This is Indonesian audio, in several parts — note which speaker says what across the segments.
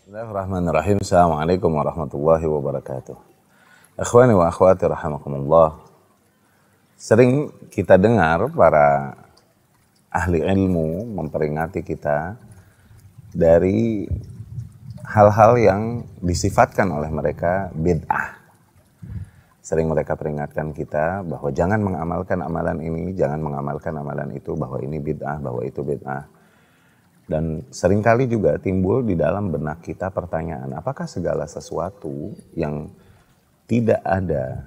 Speaker 1: Bismillahirrahmanirrahim. Assalamualaikum warahmatullahi wabarakatuh. Akhwani wa akhwati rahimakumullah. Sering kita dengar para ahli ilmu memperingati kita dari hal-hal yang disifatkan oleh mereka bid'ah. Sering mereka peringatkan kita bahwa jangan mengamalkan amalan ini, jangan mengamalkan amalan itu, bahwa ini bid'ah, bahwa itu bid'ah. Dan seringkali juga timbul di dalam benak kita pertanyaan, apakah segala sesuatu yang tidak ada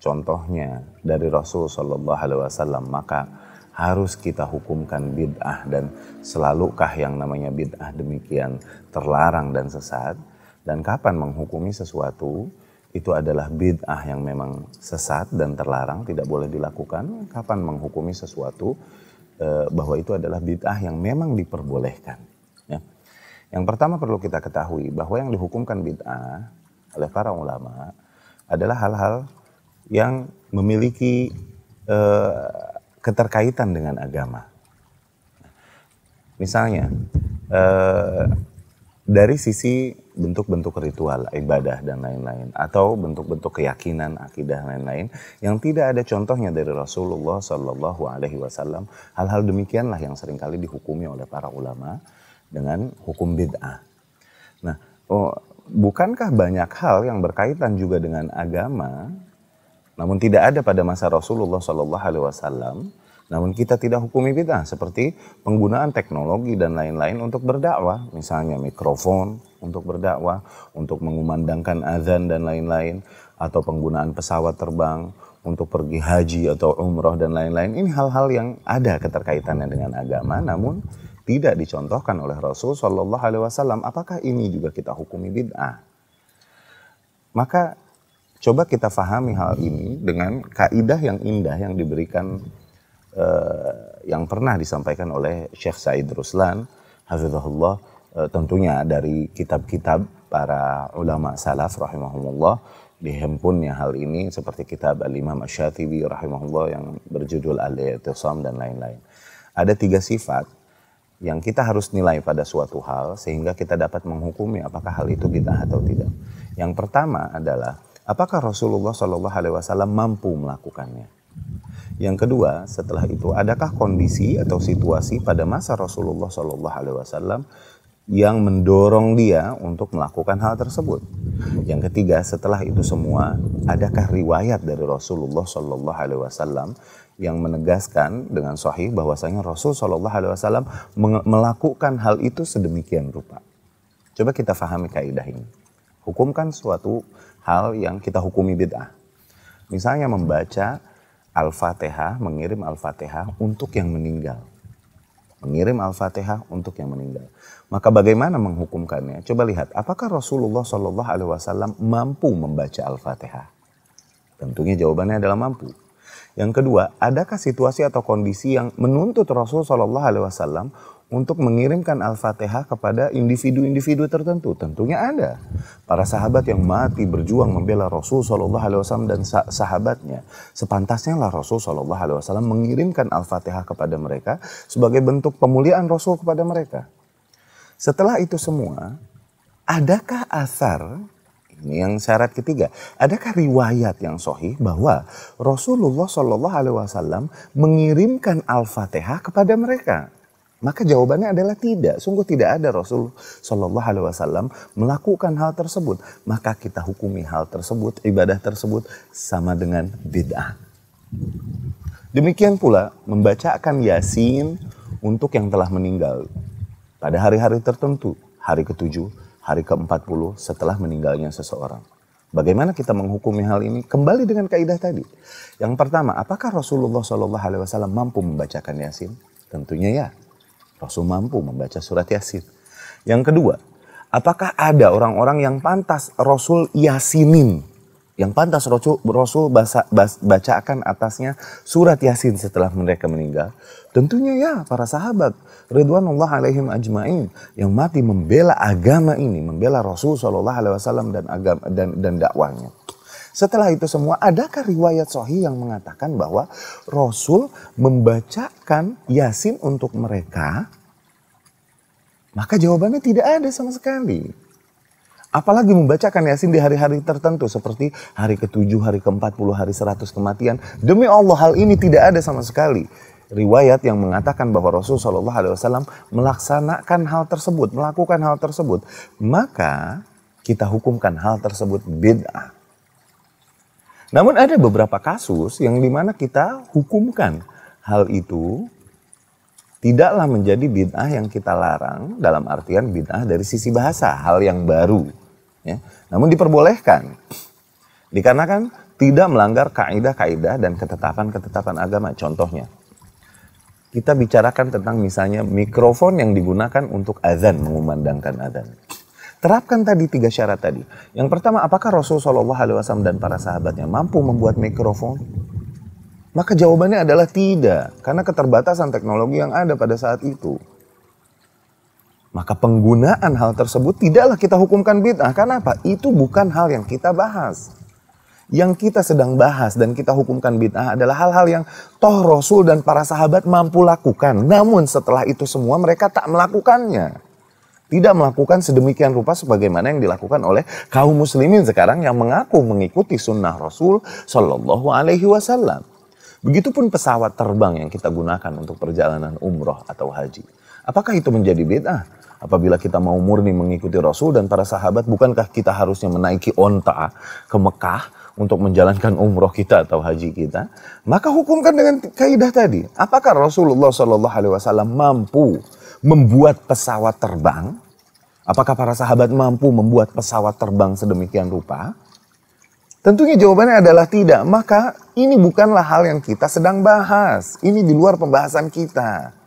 Speaker 1: contohnya dari Rasul Shallallahu Alaihi Wasallam maka harus kita hukumkan bid'ah, dan selalukah yang namanya bid'ah demikian terlarang dan sesat? Dan kapan menghukumi sesuatu itu adalah bid'ah yang memang sesat dan terlarang, tidak boleh dilakukan? Kapan menghukumi sesuatu bahwa itu adalah bid'ah yang memang diperbolehkan? Ya. Yang pertama perlu kita ketahui bahwa yang dihukumkan bid'ah oleh para ulama adalah hal-hal yang memiliki keterkaitan dengan agama. Misalnya dari sisi bentuk-bentuk ritual, ibadah dan lain-lain, atau bentuk-bentuk keyakinan, akidah dan lain-lain yang tidak ada contohnya dari Rasulullah Shallallahu Alaihi Wasallam, hal-hal demikianlah yang seringkali dihukumi oleh para ulama dengan hukum bid'ah. Nah, bukankah banyak hal yang berkaitan juga dengan agama, namun tidak ada pada masa Rasulullah Shallallahu Alaihi Wasallam, namun kita tidak hukumi bid'ah, seperti penggunaan teknologi dan lain-lain untuk berdakwah, misalnya mikrofon untuk berdakwah, untuk mengumandangkan azan dan lain-lain, atau penggunaan pesawat terbang untuk pergi haji atau umroh dan lain-lain. Ini hal-hal yang ada keterkaitannya dengan agama, namun tidak dicontohkan oleh Rasul Shallallahu Alaihi Wasallam. Apakah ini juga kita hukumi bid'ah? Maka coba kita fahami hal ini dengan kaidah yang indah yang diberikan yang pernah disampaikan oleh Syekh Said Ruslan hafizahullah, tentunya dari kitab-kitab para ulama salaf rahimahumullah. Dihimpunnya hal ini seperti kitab Al-Imam Asy-Syatibi rahimahullah yang berjudul Al-I'tisam dan lain-lain. Ada 3 sifat yang kita harus nilai pada suatu hal sehingga kita dapat menghukumi apakah hal itu bid'ah atau tidak. Yang pertama adalah apakah Rasulullah Shallallahu Alaihi Wasallam mampu melakukannya. Yang kedua, setelah itu, adakah kondisi atau situasi pada masa Rasulullah Shallallahu Alaihi Wasallam yang mendorong dia untuk melakukan hal tersebut. Yang ketiga, setelah itu semua, adakah riwayat dari Rasulullah Shallallahu Alaihi Wasallam yang menegaskan dengan sahih bahwasanya Rasul Shallallahu Alaihi Wasallam melakukan hal itu sedemikian rupa. Coba kita fahami kaidah ini. Hukumkan suatu hal yang kita hukumi bid'ah. Misalnya membaca Al-Fatihah, mengirim Al-Fatihah untuk yang meninggal. Mengirim Al-Fatihah untuk yang meninggal. Maka bagaimana menghukumkannya? Coba lihat, apakah Rasulullah Shallallahu Alaihi Wasallam mampu membaca Al-Fatihah? Tentunya jawabannya adalah mampu. Yang kedua, adakah situasi atau kondisi yang menuntut Rasul Shallallahu Alaihi Wasallam untuk mengirimkan Al-Fatihah kepada individu-individu tertentu? Tentunya ada. Para sahabat yang mati berjuang membela Rasul Shallallahu Alaihi Wasallam dan sahabatnya, sepantasnya lah Rasul Shallallahu Alaihi Wasallam mengirimkan Al-Fatihah kepada mereka sebagai bentuk pemuliaan Rasul kepada mereka. Setelah itu semua, adakah asar? Ini yang syarat ketiga. Adakah riwayat yang sahih bahwa Rasulullah Shallallahu Alaihi Wasallam mengirimkan Al-Fatihah kepada mereka? Maka jawabannya adalah tidak. Sungguh tidak ada Rasul Shallallahu Alaihi Wasallam melakukan hal tersebut. Maka kita hukumi hal tersebut, ibadah tersebut sama dengan bid'ah. Demikian pula membacakan Yasin untuk yang telah meninggal pada hari-hari tertentu, hari ke-7, hari ke-40 setelah meninggalnya seseorang. Bagaimana kita menghukumi hal ini? Kembali dengan kaidah tadi. Yang pertama, apakah Rasulullah Shallallahu Alaihi Wasallam mampu membacakan Yasin? Tentunya ya. Rasul mampu membaca surat Yasin. Yang kedua, apakah ada orang-orang yang pantas Rasul yasinin? Yang pantas Rasul bacakan atasnya surat Yasin setelah mereka meninggal? Tentunya ya, para sahabat ridwanullah alaihim ajma'in yang mati membela agama ini, membela Rasul Shallallahu Alaihi Wasallam dan dakwahnya. Setelah itu semua, adakah riwayat sahih yang mengatakan bahwa Rasul membacakan Yasin untuk mereka? Maka jawabannya tidak ada sama sekali. Apalagi membacakan Yasin di hari-hari tertentu seperti hari ke-7, hari ke-40, hari 100 kematian. Demi Allah hal ini tidak ada sama sekali riwayat yang mengatakan bahwa Rasulullah SAW melaksanakan hal tersebut, melakukan hal tersebut. Maka kita hukumkan hal tersebut bid'ah. Namun ada beberapa kasus yang dimana kita hukumkan hal itu tidaklah menjadi bid'ah yang kita larang, dalam artian bid'ah dari sisi bahasa, hal yang baru. Ya. Namun diperbolehkan, dikarenakan tidak melanggar kaidah-kaidah dan ketetapan-ketetapan agama. Contohnya, kita bicarakan tentang misalnya mikrofon yang digunakan untuk azan, mengumandangkan azan. Terapkan tadi 3 syarat tadi. Yang pertama, apakah Rasulullah SAW dan para sahabatnya mampu membuat mikrofon? Maka jawabannya adalah tidak, karena keterbatasan teknologi yang ada pada saat itu. Maka penggunaan hal tersebut tidaklah kita hukumkan bid'ah. Karena apa? Itu bukan hal yang kita bahas. Yang kita sedang bahas dan kita hukumkan bid'ah adalah hal-hal yang toh Rasul dan para sahabat mampu lakukan. Namun setelah itu semua mereka tak melakukannya. Tidak melakukan sedemikian rupa sebagaimana yang dilakukan oleh kaum muslimin sekarang yang mengaku mengikuti sunnah Rasul Shallallahu Alaihi Wasallam. Begitupun pesawat terbang yang kita gunakan untuk perjalanan umroh atau haji. Apakah itu menjadi bid'ah? Apabila kita mau murni mengikuti Rasul dan para sahabat, bukankah kita harusnya menaiki onta ke Mekah untuk menjalankan umroh kita atau haji kita? Maka hukumkan dengan kaidah tadi. Apakah Rasulullah SAW mampu membuat pesawat terbang? Apakah para sahabat mampu membuat pesawat terbang sedemikian rupa? Tentunya jawabannya adalah tidak. Maka ini bukanlah hal yang kita sedang bahas. Ini di luar pembahasan kita.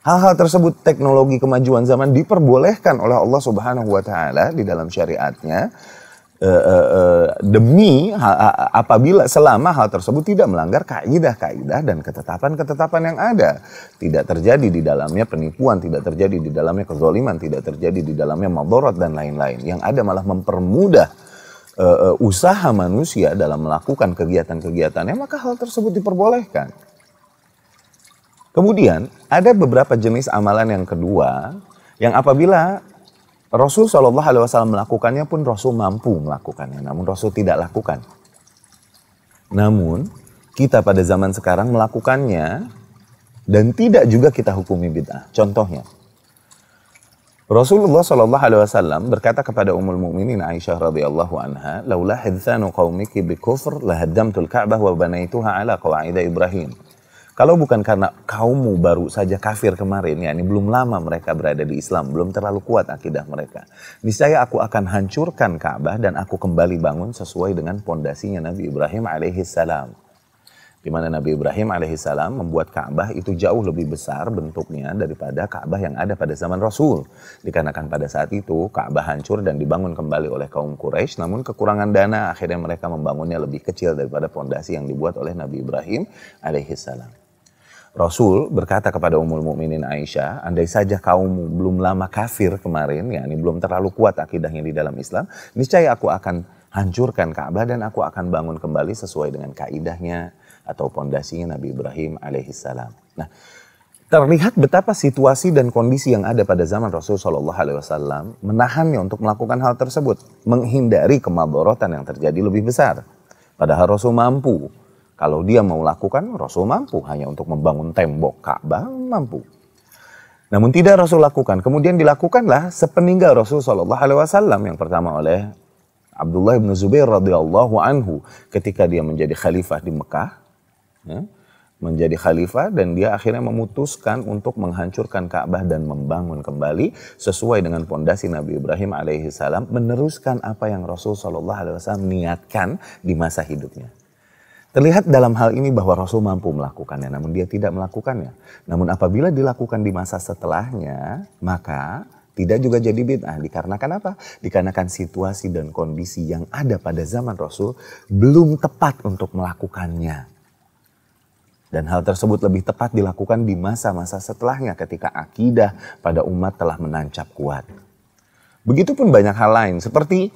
Speaker 1: Hal-hal tersebut, teknologi kemajuan zaman diperbolehkan oleh Allah Subhanahu wa Ta'ala di dalam syariatnya demi apabila selama hal tersebut tidak melanggar kaidah-kaidah dan ketetapan-ketetapan yang ada. Tidak terjadi di dalamnya penipuan, tidak terjadi di dalamnya kezaliman, tidak terjadi di dalamnya madarat dan lain-lain. Yang ada malah mempermudah usaha manusia dalam melakukan kegiatan-kegiatannya, maka hal tersebut diperbolehkan. Kemudian ada beberapa jenis amalan yang kedua yang apabila Rasul SAW melakukannya pun Rasul mampu melakukannya, namun Rasul tidak lakukan. Namun kita pada zaman sekarang melakukannya dan tidak juga kita hukumi bid'ah. Contohnya, Rasulullah SAW berkata kepada Ummul Mukminin Aisyah radhiyallahu anha, "Laula hadzanu qaumiki bi kufr la haddamtul Ka'bah wa banaituha ala qawaid Ibrahim." Kalau bukan karena kaummu baru saja kafir kemarin, yakni belum lama mereka berada di Islam, belum terlalu kuat akidah mereka, niscaya aku akan hancurkan Ka'bah dan aku kembali bangun sesuai dengan pondasinya Nabi Ibrahim alaihissalam. Di mana Nabi Ibrahim alaihissalam membuat Ka'bah itu jauh lebih besar bentuknya daripada Ka'bah yang ada pada zaman Rasul. Dikarenakan pada saat itu Ka'bah hancur dan dibangun kembali oleh kaum Quraisy, namun kekurangan dana akhirnya mereka membangunnya lebih kecil daripada pondasi yang dibuat oleh Nabi Ibrahim alaihissalam. Rasul berkata kepada Ummul Mukminin Aisyah, andai saja kaummu belum lama kafir kemarin, yakni belum terlalu kuat akidahnya di dalam Islam, niscaya aku akan hancurkan Ka'bah dan aku akan bangun kembali sesuai dengan kaidahnya atau pondasinya Nabi Ibrahim alaihissalam. Nah, terlihat betapa situasi dan kondisi yang ada pada zaman Rasul SAW menahannya untuk melakukan hal tersebut, menghindari kemadharatan yang terjadi lebih besar. Padahal Rasul mampu. Kalau dia mau lakukan, Rasul mampu. Hanya untuk membangun tembok Ka'bah, mampu. Namun tidak Rasul lakukan. Kemudian dilakukanlah sepeninggal Rasul SAW. Yang pertama oleh Abdullah bin Zubair radhiyallahu anhu. Ketika dia menjadi khalifah di Mekah. Ya, menjadi khalifah dan dia akhirnya memutuskan untuk menghancurkan Ka'bah dan membangun kembali. Sesuai dengan pondasi Nabi Ibrahim alaihissalam. Meneruskan apa yang Rasul SAW niatkan di masa hidupnya. Terlihat dalam hal ini bahwa Rasul mampu melakukannya, namun dia tidak melakukannya. Namun apabila dilakukan di masa setelahnya, maka tidak juga jadi bid'ah. Dikarenakan apa? Dikarenakan situasi dan kondisi yang ada pada zaman Rasul belum tepat untuk melakukannya. Dan hal tersebut lebih tepat dilakukan di masa-masa setelahnya ketika akidah pada umat telah menancap kuat. Begitupun banyak hal lain, seperti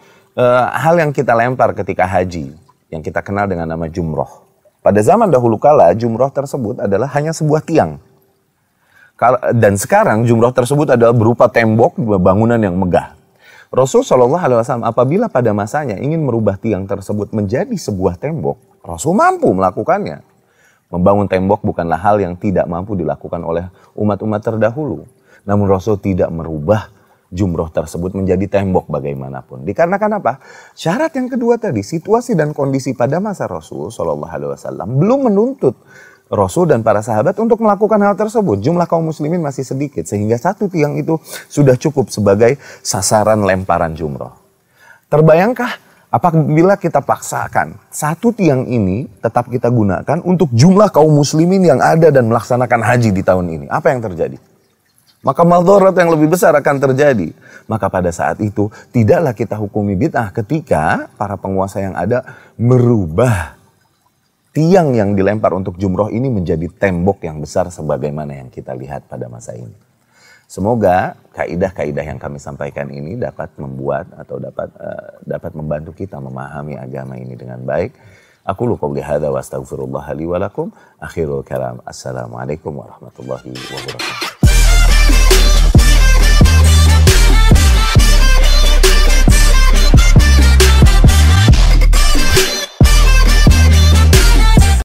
Speaker 1: hal yang kita lempar ketika haji, yang kita kenal dengan nama jumroh. Pada zaman dahulu kala, jumroh tersebut adalah hanya sebuah tiang. Dan sekarang jumroh tersebut adalah berupa tembok, bangunan yang megah. Rasul Shallallahu Alaihi Wasallam apabila pada masanya ingin merubah tiang tersebut menjadi sebuah tembok, Rasul mampu melakukannya. Membangun tembok bukanlah hal yang tidak mampu dilakukan oleh umat-umat terdahulu. Namun Rasul tidak merubah jumroh tersebut menjadi tembok bagaimanapun. Dikarenakan apa? Syarat yang kedua tadi, situasi dan kondisi pada masa Rasul Shallallahu Alaihi Wasallam belum menuntut Rasul dan para sahabat untuk melakukan hal tersebut. Jumlah kaum muslimin masih sedikit sehingga satu tiang itu sudah cukup sebagai sasaran lemparan jumroh. Terbayangkah apabila kita paksakan satu tiang ini tetap kita gunakan untuk jumlah kaum muslimin yang ada dan melaksanakan haji di tahun ini? Apa yang terjadi? Maka madharat yang lebih besar akan terjadi. Maka pada saat itu tidaklah kita hukumi bid'ah ketika para penguasa yang ada merubah tiang yang dilempar untuk jumroh ini menjadi tembok yang besar sebagaimana yang kita lihat pada masa ini. Semoga kaidah-kaidah yang kami sampaikan ini dapat membuat atau dapat membantu kita memahami agama ini dengan baik. Aku qouli hadza wa astaghfirullah li wa lakum. Akhirul kalam. Assalamualaikum warahmatullahi wabarakatuh.